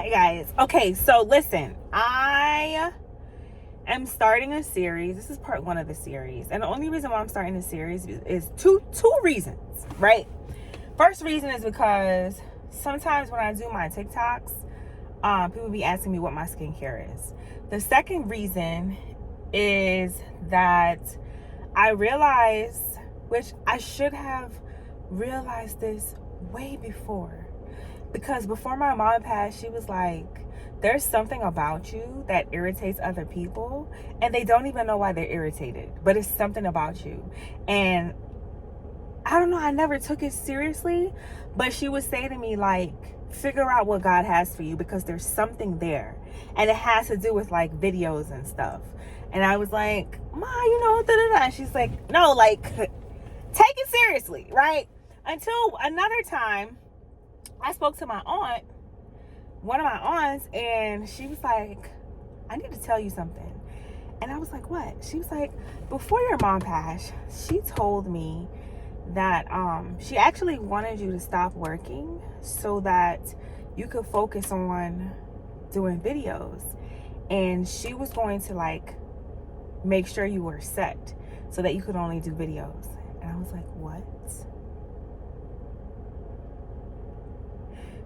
Hi guys. Okay, so listen, I am starting a series. This is part 1 of the series, and the only reason why I'm starting this series is two reasons, right? First reason is because sometimes when I do my TikToks, people be asking me what my skincare is. The second reason is that I realized, which I should have realized this way before, because before my mom passed, she was like, there's something about you that irritates other people and they don't even know why they're irritated, but it's something about you. And I don't know, I never took it seriously, but she would say to me, like, figure out what God has for you, because there's something there, and it has to do with like videos and stuff. And I was like, Ma, and she's like, no, like, take it seriously, right? Until another time I spoke to my aunt, one of my aunts, and she was like, I need to tell you something. And I was like, what? She was like, before your mom passed, she told me that she actually wanted you to stop working so that you could focus on doing videos. And she was going to like make sure you were set so that you could only do videos. And I was like, what?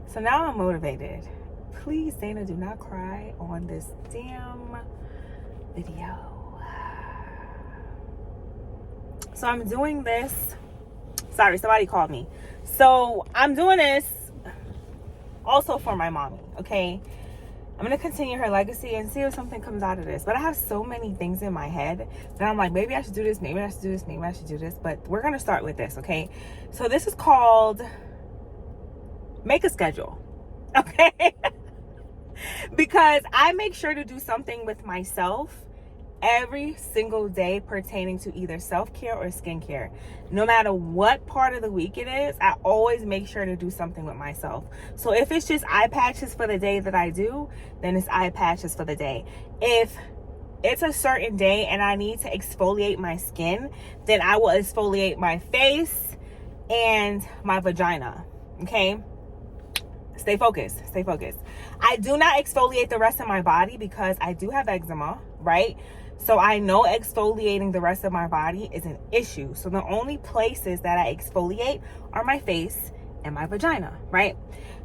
So now I'm motivated. Please, Dana, do not cry on this damn video. So I'm doing this. Sorry, somebody called me. So I'm doing this also for my mommy, okay? I'm going to continue her legacy and see if something comes out of this. But I have so many things in my head that I'm like, maybe I should do this, maybe I should do this, maybe I should do this. But we're going to start with this, okay? So this is called Make a Schedule, okay? Because I make sure to do something with myself every single day pertaining to either self-care or skincare. No matter what part of the week it is, I always make sure to do something with myself. So if it's just eye patches for the day that I do, then it's eye patches for the day. If it's a certain day and I need to exfoliate my skin, then I will exfoliate my face and my vagina, okay? Stay focused. I do not exfoliate the rest of my body because I do have eczema, right? So I know exfoliating the rest of my body is an issue. So the only places that I exfoliate are my face and my vagina, right?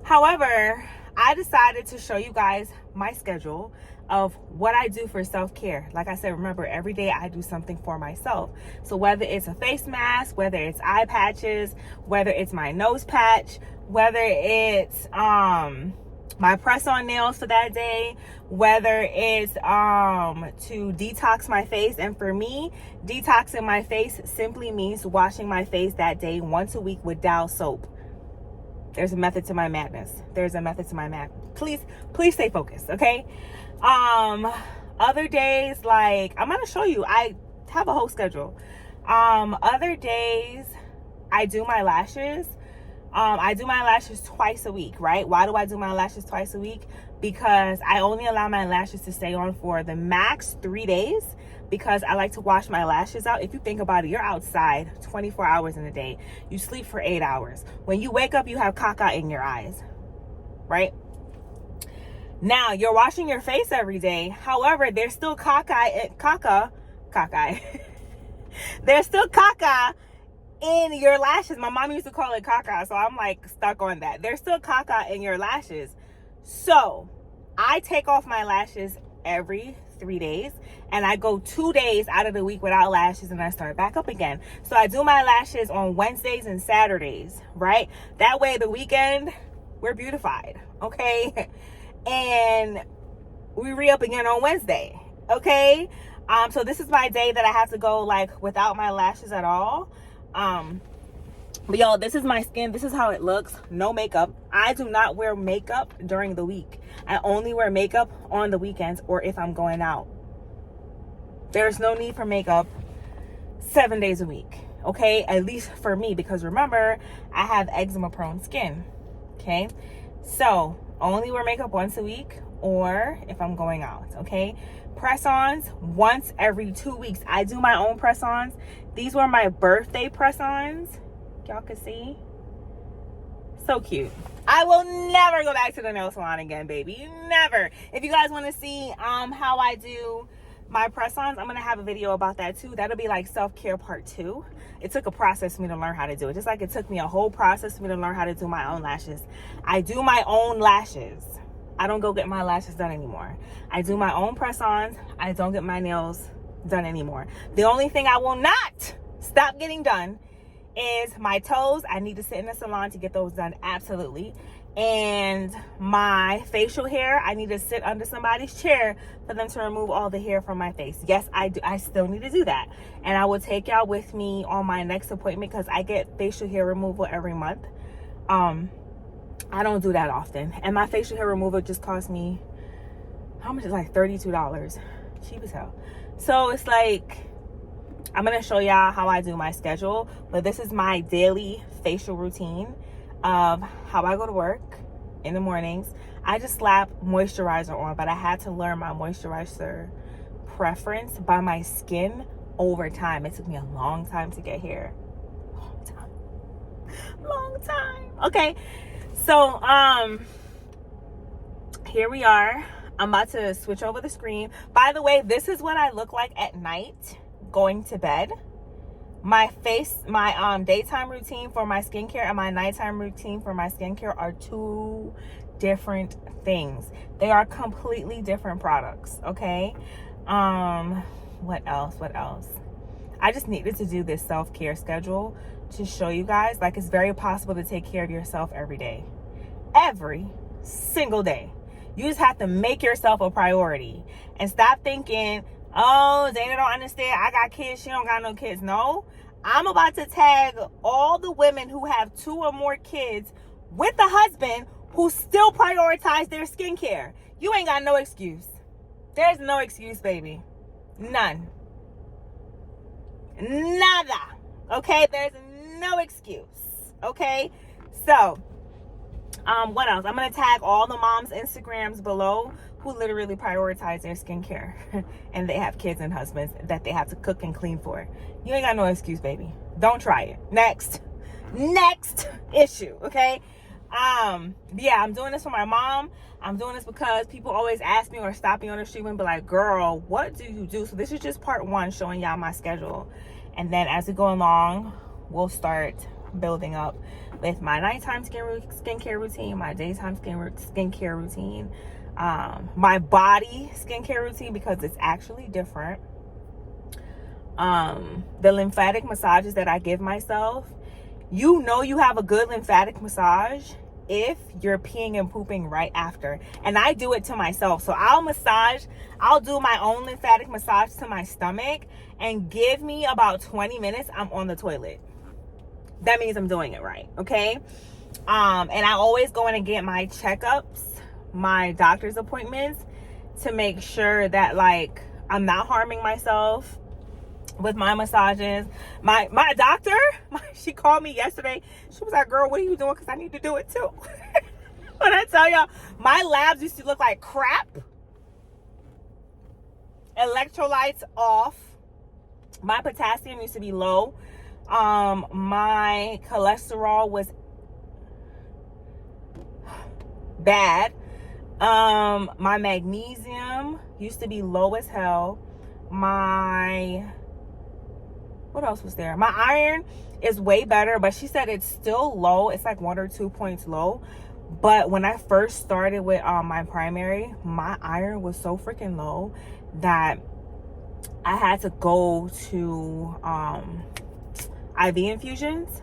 However, I decided to show you guys my schedule of what I do for self-care. Like I said, remember, every day I do something for myself. So whether it's a face mask, whether it's eye patches, whether it's my nose patch, whether it's my press-on nails for that day, whether it's to detox my face. And for me, detoxing my face simply means washing my face that day once a week with Dow soap. There's a method to my madness. Please stay focused, okay? Other days, like, I'm gonna show you, I have a whole schedule. Other days, I do my lashes. I do my lashes twice a week, right? Why do I do my lashes twice a week? Because I only allow my lashes to stay on for the max 3 days, because I like to wash my lashes out. If you think about it, you're outside 24 hours in a day. You sleep for 8 hours. When you wake up, you have caca in your eyes, right? Now, you're washing your face every day. However, there's still caca. There's still caca in your lashes. My mom used to call it caca, so I'm like stuck on that. There's still caca in your lashes. So I take off my lashes every 3 days, and I go 2 days out of the week without lashes, and I start back up again. So I do my lashes on Wednesdays and Saturdays, right? That way the weekend, we're beautified, okay? And we re-up again on Wednesday, okay? So this is my day that I have to go like without my lashes at all. But y'all, this is my skin. This is how it looks. No makeup. I do not wear makeup during the week. I only wear makeup on the weekends or if I'm going out. There's no need for makeup 7 days a week, okay? At least for me, because remember, I have eczema prone skin, okay? So only wear makeup once a week or if I'm going out, okay? Press-ons once every 2 weeks. I do my own press-ons. These were my birthday press-ons. Y'all can see. So cute. I will never go back to the nail salon again, baby. Never. If you guys want to see how I do my press-ons, I'm going to have a video about that too. That'll be like self-care part 2. It took a process for me to learn how to do it. Just like it took me a whole process for me to learn how to do my own lashes. I do my own lashes. I don't go get my lashes done anymore. I do my own press-ons. I don't get my nails done anymore. The only thing I will not stop getting done is my toes. I need to sit in the salon to get those done, absolutely. And my facial hair, I need to sit under somebody's chair for them to remove all the hair from my face. Yes, I do. I still need to do that. And I will take y'all with me on my next appointment because I get facial hair removal every month. I don't do that often. And my facial hair removal just cost me, how much? It's like $32. Cheap as hell. So it's like, I'm going to show y'all how I do my schedule, but this is my daily facial routine of how I go to work in the mornings. I just slap moisturizer on, but I had to learn my moisturizer preference by my skin over time. It took me a long time to get here. Long time. Okay. So, here we are. I'm about to switch over the screen. By the way, this is what I look like at night going to bed. My daytime routine for my skincare and my nighttime routine for my skincare are 2 different things. They are completely different products, okay? What else? I just needed to do this self-care schedule to show you guys, like, it's very possible to take care of yourself every day. Every single day. You just have to make yourself a priority and stop thinking, oh, Dana don't understand. I got kids. She don't got no kids. No, I'm about to tag all the women who have 2 or more kids with a husband who still prioritize their skincare. You ain't got no excuse. There's no excuse, baby. None. Nada. Okay? There's no excuse. Okay? So, what else? I'm going to tag all the moms' Instagrams below who literally prioritize their skincare and they have kids and husbands that they have to cook and clean for. You ain't got no excuse, baby. Don't try it. Next issue, okay? Yeah, I'm doing this for my mom. I'm doing this because people always ask me or stop me on the street and be like, girl, what do you do? So this is just part 1 showing y'all my schedule. And then as we go along, we'll start building up with my nighttime skincare routine, my daytime skincare routine, my body skincare routine, because it's actually different. The lymphatic massages that I give myself, you know you have a good lymphatic massage if you're peeing and pooping right after. And I do it to myself. So I'll do my own lymphatic massage to my stomach, and give me about 20 minutes, I'm on the toilet. That means I'm doing it right, okay? And I always go in and get my checkups, my doctor's appointments, to make sure that, like, I'm not harming myself with my massages. My doctor, she called me yesterday. She was like, girl, what are you doing? Because I need to do it too. When I tell y'all, my labs used to look like crap. Electrolytes off. My potassium used to be low. My cholesterol was bad. My magnesium used to be low as hell. What else was there? My iron is way better, but she said it's still low. It's like 1 or 2 points low. But when I first started with my primary, my iron was so freaking low that I had to go to IV infusions.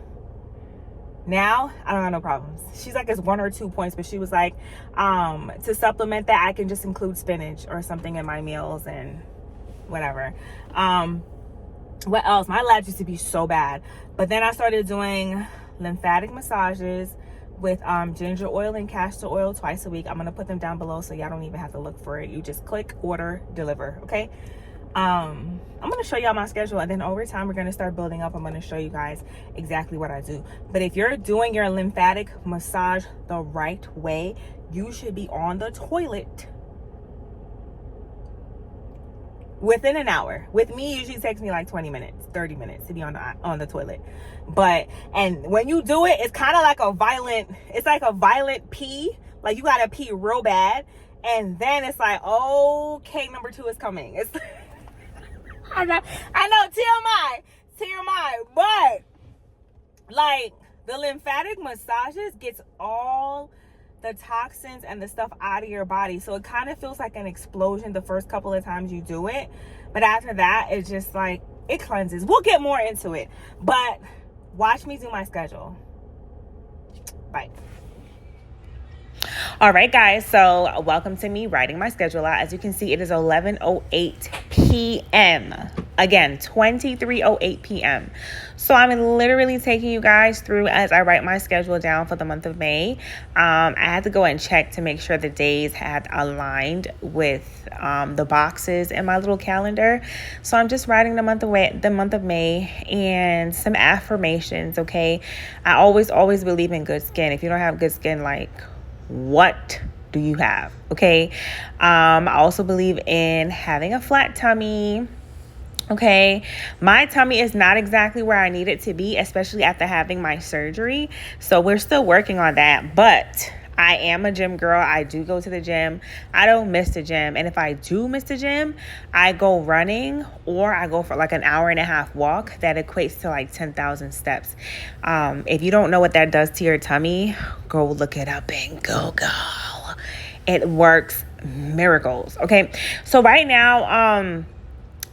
Now I don't have no problems. She's like, it's 1 or 2 points, but she was like, to supplement that, I can just include spinach or something in my meals and whatever. What else? My labs used to be so bad, but then I started doing lymphatic massages with ginger oil and castor oil twice a week. I'm gonna put them down below so y'all don't even have to look for it. You just click, order, deliver. Okay. I'm gonna show y'all my schedule, and then over time we're gonna start building up. I'm gonna show you guys exactly what I do. But if you're doing your lymphatic massage the right way, you should be on the toilet within an hour. With me, it usually takes me like 20 minutes, 30 minutes to be on the toilet. And when you do it, it's kind of like a violent pee. Like you gotta pee real bad. And then it's like, okay, number 2 is coming. It's I know, TMI, but like the lymphatic massages gets all the toxins and the stuff out of your body. So it kind of feels like an explosion the first couple of times you do it. But after that, it's just like, it cleanses. We'll get more into it. But watch me do my schedule. Bye. All right, guys. So welcome to me writing my schedule out. As you can see, it is 11:08 p.m. Again, 23:08 p.m. So I'm literally taking you guys through as I write my schedule down for the month of May. I had to go and check to make sure the days had aligned with the boxes in my little calendar. So I'm just writing the month of May and some affirmations. Okay, I always believe in good skin. If you don't have good skin, like, what do you have? Okay. I also believe in having a flat tummy. Okay. My tummy is not exactly where I need it to be, especially after having my surgery. So we're still working on that, but I am a gym girl. I do go to the gym. I don't miss the gym. And if I do miss the gym, I go running or I go for like an hour and a half walk. That equates to like 10,000 steps. If you don't know what that does to your tummy, go look it up and go. It works miracles. Okay. So right now,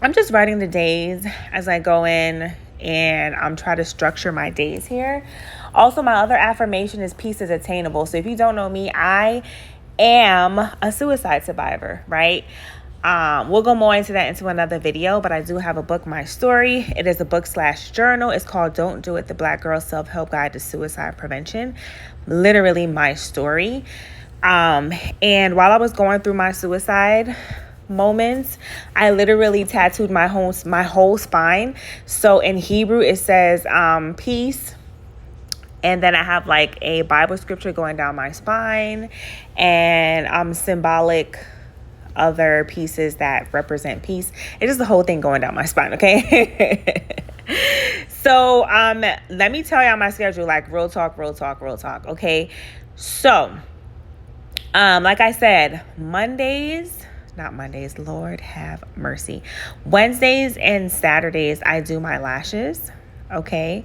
I'm just writing the days as I go in and I'm trying to structure my days here. Also, my other affirmation is peace is attainable. So if you don't know me, I am a suicide survivor, right? We'll go more into that into another video, but I do have a book, My Story. It is a book/journal. It's called Don't Do It, the Black Girl Self-Help Guide to Suicide Prevention. Literally my story. And while I was going through my suicide moments, I literally tattooed my whole spine. So in Hebrew, it says peace. And then I have like a Bible scripture going down my spine and symbolic other pieces that represent peace. It is the whole thing going down my spine, okay? So let me tell y'all my schedule, like real talk, okay? So like I said, Lord have mercy. Wednesdays and Saturdays, I do my lashes, okay?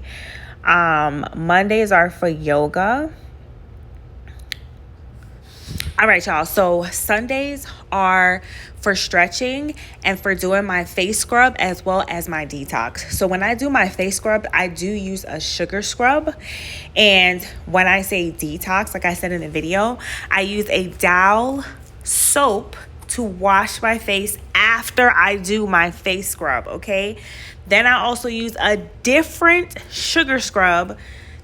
Mondays are for yoga. All right, y'all. So Sundays are for stretching and for doing my face scrub as well as my detox. So when I do my face scrub, I do use a sugar scrub. And when I say detox, like I said in the video, I use a Dow soap to wash my face after I do my face scrub, okay? Then I also use a different sugar scrub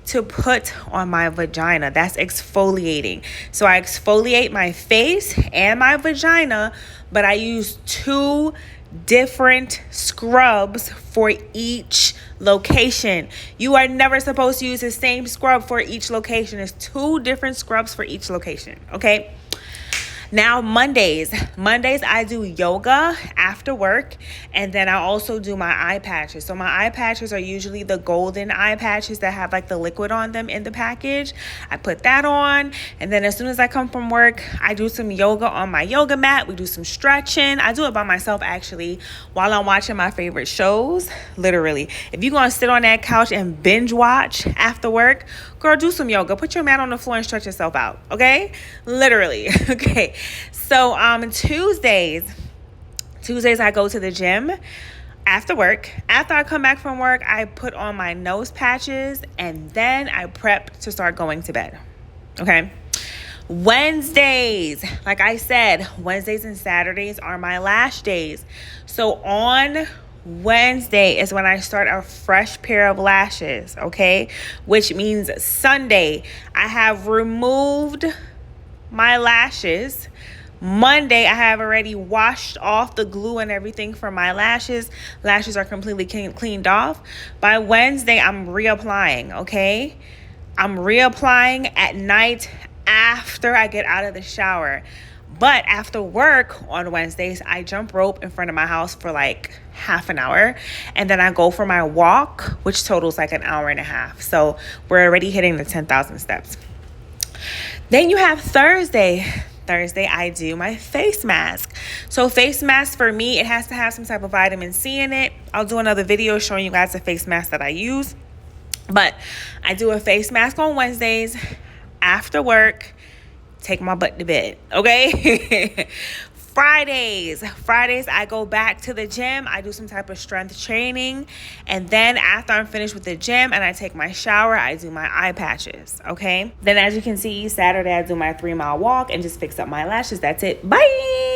to put on my vagina. That's exfoliating. So I exfoliate my face and my vagina, but I use 2 different scrubs for each location. You are never supposed to use the same scrub for each location. It's 2 different scrubs for each location, okay? Now, Mondays I do yoga after work, and then I also do my eye patches. So my eye patches are usually the golden eye patches that have like the liquid on them in the package. I put that on, and then as soon as I come from work, I do some yoga on my yoga mat. We do some stretching. I do it by myself actually while I'm watching my favorite shows. Literally, if you're gonna sit on that couch and binge watch after work, girl, do some yoga. Put your mat on the floor and stretch yourself out, okay? Literally, okay. So Tuesdays I go to the gym after work. After I come back from work, I put on my nose patches and then I prep to start going to bed, okay? Wednesdays, like I said, Wednesdays and Saturdays are my lash days. So on Wednesday is when I start a fresh pair of lashes, okay? Which means Sunday, I have removed my lashes. Monday, I have already washed off the glue and everything from my lashes. Lashes are completely cleaned off. By Wednesday, I'm reapplying, okay? I'm reapplying at night after I get out of the shower. But after work on Wednesdays, I jump rope in front of my house for like half an hour. And then I go for my walk, which totals like an hour and a half. So we're already hitting the 10,000 steps. Then you have Thursday. Thursday, I do my face mask. So face mask for me, it has to have some type of vitamin C in it. I'll do another video showing you guys the face mask that I use. But I do a face mask on Wednesdays after work. Take my butt to bed, okay? Fridays, I go back to the gym. I do some type of strength training. And then after I'm finished with the gym and I take my shower, I do my eye patches, okay? Then as you can see, Saturday, I do my 3-mile walk and just fix up my lashes. That's it. Bye.